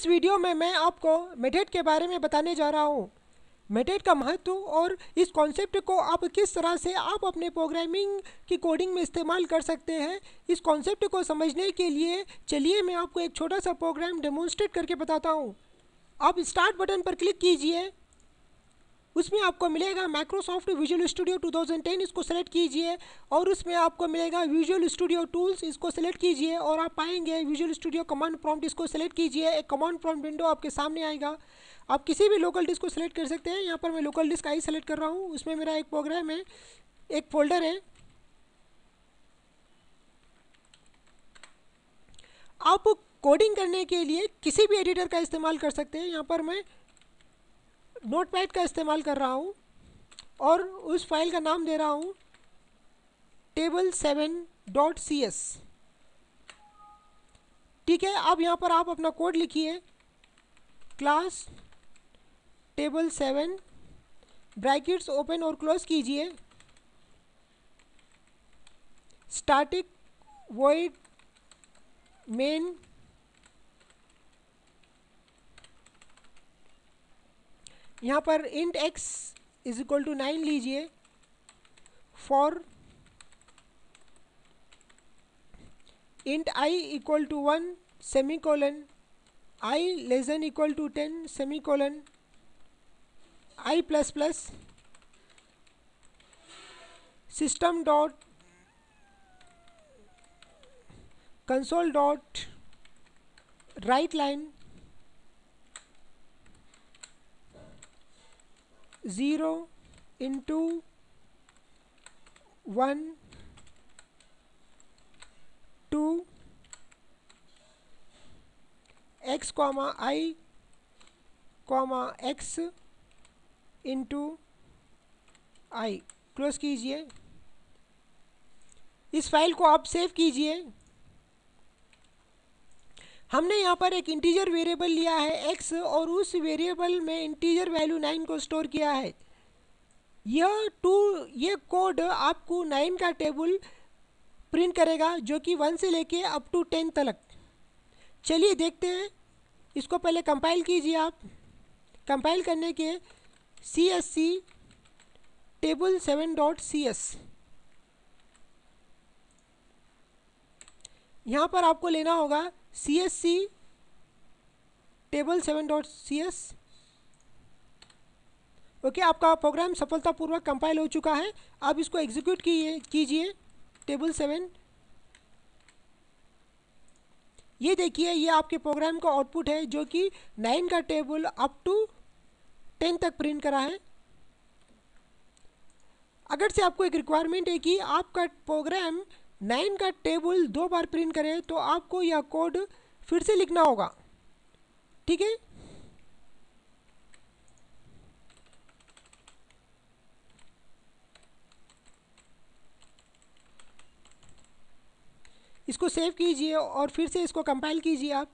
इस वीडियो में मैं आपको मेथड के बारे में बताने जा रहा हूँ। मेथड का महत्व और इस कॉन्सेप्ट को आप किस तरह से आप अपने प्रोग्रामिंग की कोडिंग में इस्तेमाल कर सकते हैं, इस कॉन्सेप्ट को समझने के लिए चलिए मैं आपको एक छोटा सा प्रोग्राम डेमोन्स्ट्रेट करके बताता हूँ। आप स्टार्ट बटन पर क्लिक कीजिए, उसमें आपको मिलेगा माइक्रोसॉफ्ट विजुअल स्टूडियो 2010, इसको सेलेक्ट कीजिए और उसमें आपको मिलेगा विजुअल स्टूडियो टूल्स, इसको सेलेक्ट कीजिए और आप पाएंगे विजुअल स्टूडियो कमांड प्रॉम्प्ट, इसको सेलेक्ट कीजिए। एक कमांड प्रॉम्प्ट विंडो आपके सामने आएगा। आप किसी भी लोकल डिस्क को सेलेक्ट कर सकते हैं। यहाँ पर मैं लोकल डिस्क आई सेलेक्ट कर रहा हूँ, उसमें मेरा एक प्रोग्राम है, एक फोल्डर है। आप कोडिंग करने के लिए किसी भी एडिटर का इस्तेमाल कर सकते हैं। यहाँ पर मैं नोटपैड का इस्तेमाल कर रहा हूँ और उस फाइल का नाम दे रहा हूँ table7.cs। ठीक है, अब यहाँ पर आप अपना कोड लिखिए, क्लास table7 ब्रैकेट्स ओपन और क्लोज कीजिए, स्टैटिक वॉइड मेन यहाँ पर int x is equal to 9 लीजिए, for int i equal to 1 semicolon, i less than equal to 10 semicolon, i plus plus system dot console dot write line 0 into 1 2 x comma I comma x into I, close कीजिए। इस file को आप save कीजिए। हमने यहाँ पर एक integer variable लिया है x और उस वेरिएबल में इंटीजर वैल्यू 9 को स्टोर किया है। ये कोड आपको 9 का टेबल प्रिंट करेगा जो कि 1 से लेके अप टू 10 तक। चलिए देखते हैं। इसको पहले कंपाइल कीजिए। आप कंपाइल करने के CSC table7.cs, यहाँ पर आपको लेना होगा CSC table7.cs। ओके, आपका प्रोग्राम सफलतापूर्वक कंपाइल हो चुका है। आप इसको एग्जीक्यूट कीजिए table7। ये देखिए, ये आपके प्रोग्राम का आउटपुट है जो कि 9 का टेबल अप टू 10 तक प्रिंट करा है। अगर से आपको एक रिक्वायरमेंट है कि आपका प्रोग्राम 9 का टेबल 2 बार प्रिंट करे तो आपको यह कोड फिर से लिखना होगा। ठीक है, इसको सेव कीजिए और फिर से इसको कंपाइल कीजिए। आप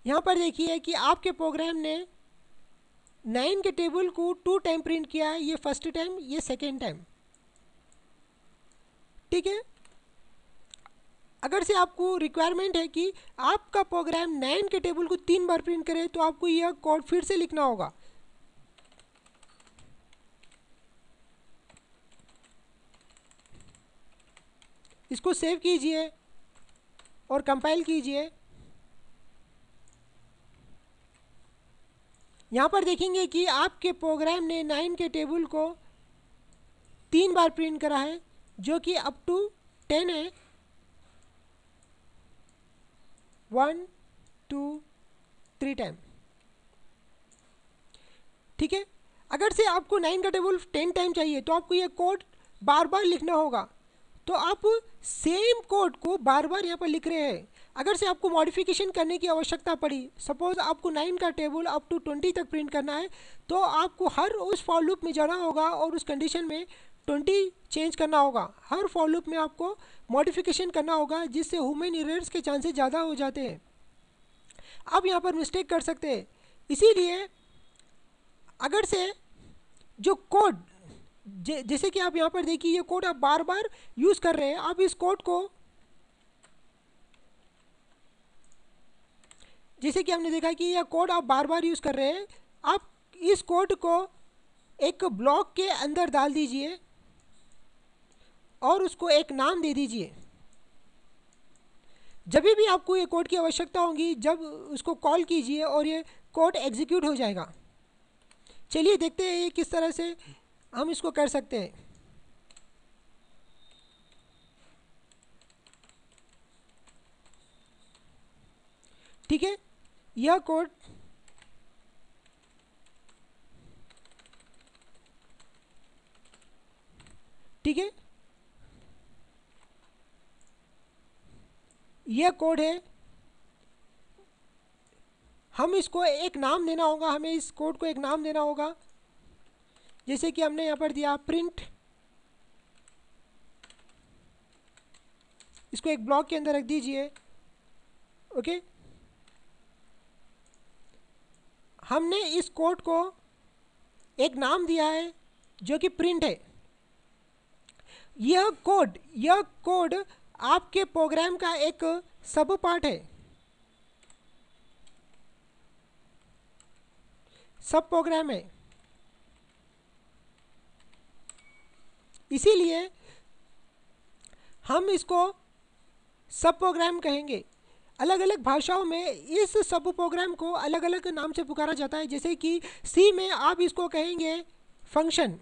यहाँ पर देखिए कि आपके प्रोग्राम ने 9 के टेबल को 2 टाइम प्रिंट किया है। ये फर्स्ट टाइम, ये सेकेंड टाइम। ठीक है, अगर से आपको रिक्वायरमेंट है कि आपका प्रोग्राम 9 के टेबल को 3 बार प्रिंट करे तो आपको यह कोड फिर से लिखना होगा। इसको सेव कीजिए और कंपाइल कीजिए। यहाँ पर देखेंगे कि आपके प्रोग्राम ने 9 के टेबल को 3 बार प्रिंट करा है जो कि अप टू 10 है। 1 2 3 टाइम। ठीक है, अगर से आपको 9 का टेबल 10 टाइम चाहिए तो आपको यह कोड बार बार लिखना होगा। तो आप सेम कोड को बार बार यहाँ पर लिख रहे हैं। अगर से आपको मॉडिफिकेशन करने की आवश्यकता पड़ी, सपोज आपको 9 का टेबल अप टू 20 तक प्रिंट करना है, तो आपको हर उस फॉर लूप में जाना होगा और उस कंडीशन में 20 चेंज करना होगा। हर फॉर लूप में आपको मॉडिफिकेशन करना होगा, जिससे ह्यूमन एरर्स के चांसेस ज़्यादा हो जाते हैं। आप यहाँ पर मिस्टेक कर सकते हैं। इसीलिए अगर से जो कोड जैसे कि आप यहाँ पर देखिए ये कोड आप बार बार यूज़ कर रहे हैं। आप इस कोड को, जैसे कि हमने देखा कि यह कोड आप बार बार यूज़ कर रहे हैं, आप इस कोड को एक ब्लॉक के अंदर डाल दीजिए और उसको एक नाम दे दीजिए। जब भी आपको ये कोड की आवश्यकता होगी, जब उसको कॉल कीजिए और ये कोड एग्जीक्यूट हो जाएगा। चलिए देखते हैं ये किस तरह से हम इसको कर सकते हैं। ठीक है, यह कोड ठीक है, यह कोड है। हम इसको एक नाम देना होगा, हमें इस कोड को एक नाम देना होगा। जैसे कि हमने यहाँ पर दिया प्रिंट, इसको एक ब्लॉक के अंदर रख दीजिए। ओके, हमने इस कोड को एक नाम दिया है जो कि प्रिंट है। यह कोड आपके प्रोग्राम का एक सब पार्ट है, सब प्रोग्राम है। इसीलिए हम इसको सब प्रोग्राम कहेंगे। अलग अलग भाषाओं में इस सब प्रोग्राम को अलग अलग नाम से पुकारा जाता है। जैसे कि सी में आप इसको कहेंगे फंक्शन,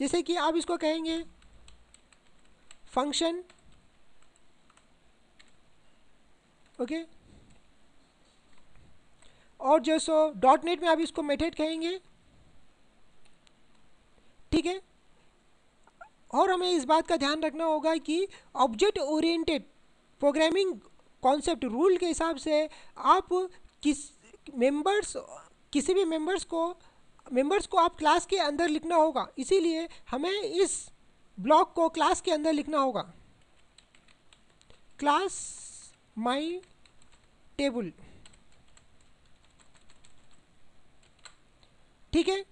जैसे कि आप इसको कहेंगे फंक्शन। ओके, और जो सो डॉट नेट में आप इसको मेथड कहेंगे। ठीक है, और हमें इस बात का ध्यान रखना होगा कि object oriented programming concept rule के हिसाब से आप किस मेंबर्स किसी भी मेंबर्स को आप क्लास के अंदर लिखना होगा। इसीलिए हमें इस ब्लॉक को क्लास के अंदर लिखना होगा, क्लास माई टेबल। ठीक है,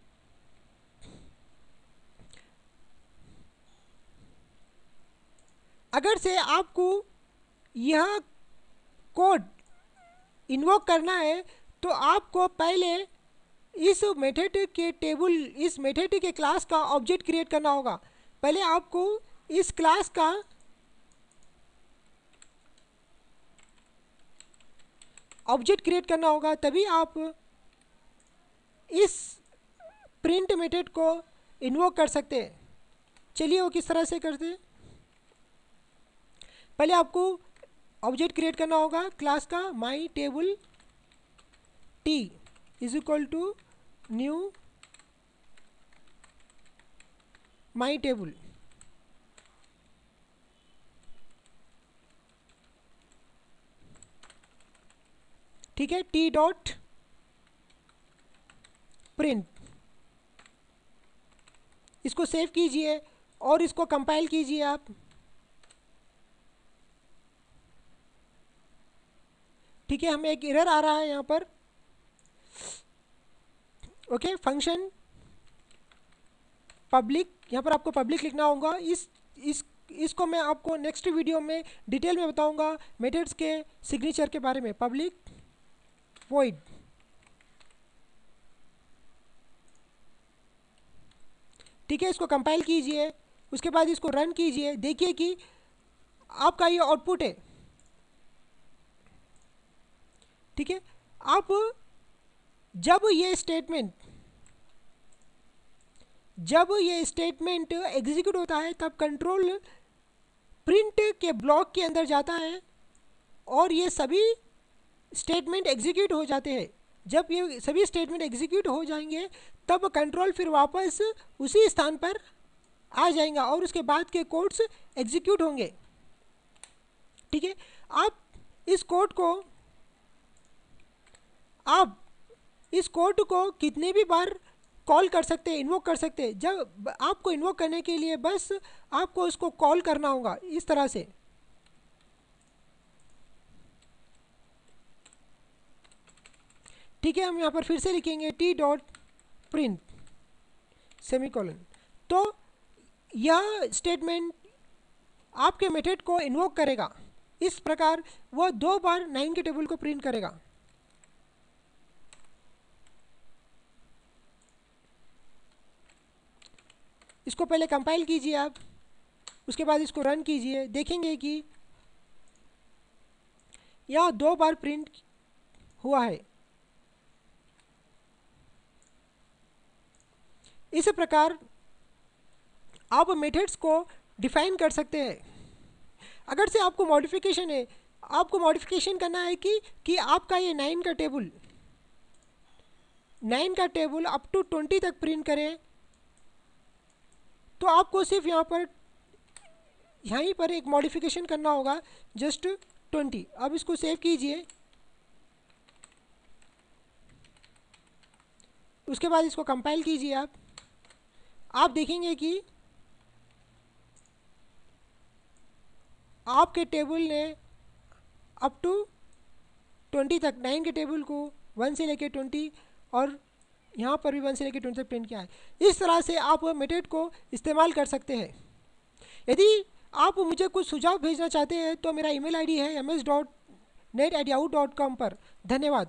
अगर से आपको यह कोड इन्वोक करना है तो आपको पहले इस मेथड के क्लास का ऑब्जेक्ट क्रिएट करना होगा। पहले आपको इस क्लास का ऑब्जेक्ट क्रिएट करना होगा, तभी आप इस प्रिंट मेथड को इन्वोक कर सकते हैं। चलिए वो किस तरह से करते हैं। पहले आपको ऑब्जेक्ट क्रिएट करना होगा क्लास का my table t is equal to new my table. ठीक है, टी डॉट प्रिंट। इसको सेव कीजिए और इसको कंपाइल कीजिए आप। ठीक है, हमें एक एरर आ रहा है यहाँ पर। ओके, फंक्शन पब्लिक, यहाँ पर आपको पब्लिक लिखना होगा। इसको मैं आपको नेक्स्ट वीडियो में डिटेल में बताऊंगा मेथड्स के सिग्नेचर के बारे में। Public void. ठीक है, इसको कंपाइल कीजिए, उसके बाद इसको रन कीजिए। देखिए कि आपका ये आउटपुट है। ठीक है, आप जब ये स्टेटमेंट एग्जीक्यूट होता है तब कंट्रोल प्रिंट के ब्लॉक के अंदर जाता है और ये सभी स्टेटमेंट एग्जीक्यूट हो जाते हैं। जब ये सभी स्टेटमेंट एग्जीक्यूट हो जाएंगे तब कंट्रोल फिर वापस उसी स्थान पर आ जाएगा और उसके बाद के कोड्स एग्जीक्यूट होंगे। ठीक है, आप इस कोड को कितने भी बार कॉल कर सकते हैं, इन्वोक कर सकते हैं। जब आपको इन्वोक करने के लिए बस आपको उसको कॉल करना होगा इस तरह से। ठीक है, हम यहाँ पर फिर से लिखेंगे टी डॉट प्रिंट। सेमीकोलन। तो यह स्टेटमेंट आपके मेथड को इन्वोक करेगा। इस प्रकार वह 2 बार 9 के टेबल को प्रिंट करेगा। इसको पहले कंपाइल कीजिए आप, उसके बाद इसको रन कीजिए। देखेंगे कि यह 2 बार प्रिंट हुआ है। इस प्रकार आप मेथड्स को डिफाइन कर सकते हैं। अगर से आपको मॉडिफिकेशन है, आपको मॉडिफिकेशन करना है कि आपका ये 9 का टेबल अप टू 20 तक प्रिंट करे, तो आपको सिर्फ यहीं पर एक मॉडिफिकेशन करना होगा, जस्ट 20। अब इसको सेव कीजिए, उसके बाद इसको कंपाइल कीजिए। आप देखेंगे कि आपके टेबल ने अप टू 20 तक 9 के टेबल को 1 से लेकर 20 और यहाँ पर भी 1 से लेकर 20 तक प्रिंट किया है। इस तरह से आप मेथड को इस्तेमाल कर सकते हैं। यदि आप मुझे कुछ सुझाव भेजना चाहते हैं तो मेरा ईमेल आईडी है ms.net@yahoo.com पर। धन्यवाद।